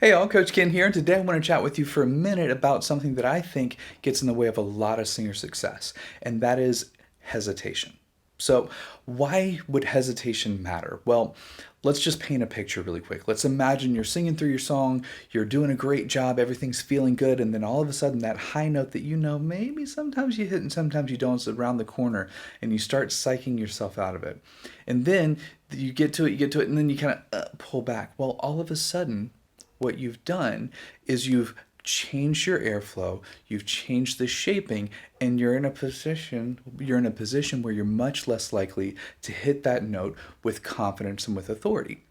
Hey, all, Coach Ken here, and today I want to chat with you for a minute about something that I think gets in the way of a lot of singer success, and that is hesitation. So, why would hesitation matter? Well, let's just paint a picture really quick. Let's imagine you're singing through your song, you're doing a great job, everything's feeling good, and then all of a sudden that high note that you know maybe sometimes you hit and sometimes you don't is around the corner, and you start psyching yourself out of it. And then you get to it, and then you kind of pull back. Well, all of a sudden, what you've done is you've changed your airflow, you've changed the shaping, and you're in a position where you're much less likely to hit that note with confidence and with authority.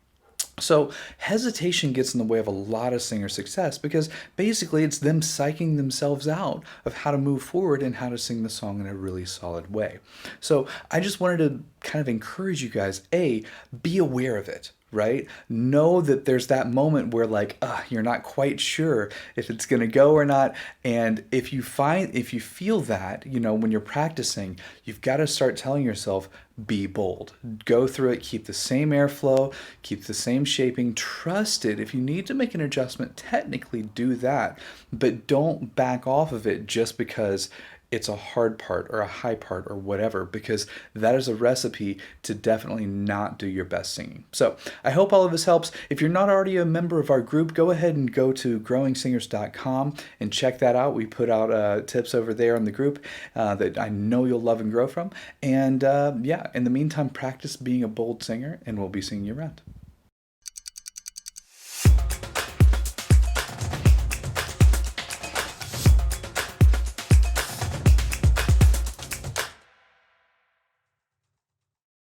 So hesitation gets in the way of a lot of singer success because basically it's them psyching themselves out of how to move forward and how to sing the song in a really solid way. So I just wanted to kind of encourage you guys, A, be aware of it. Right? Know that there's that moment where like, you're not quite sure if it's gonna go or not. And if you feel that, when you're practicing, you've got to start telling yourself, be bold. Go through it, keep the same airflow, keep the same shaping, trust it. If you need to make an adjustment, technically do that, but don't back off of it just because it's a hard part or a high part or whatever, because that is a recipe to definitely not do your best singing. So I hope all of this helps. If you're not already a member of our group, go ahead and go to growingsingers.com and check that out. We put out tips over there in the group that I know you'll love and grow from. And yeah, in the meantime, practice being a bold singer, and we'll be seeing you around.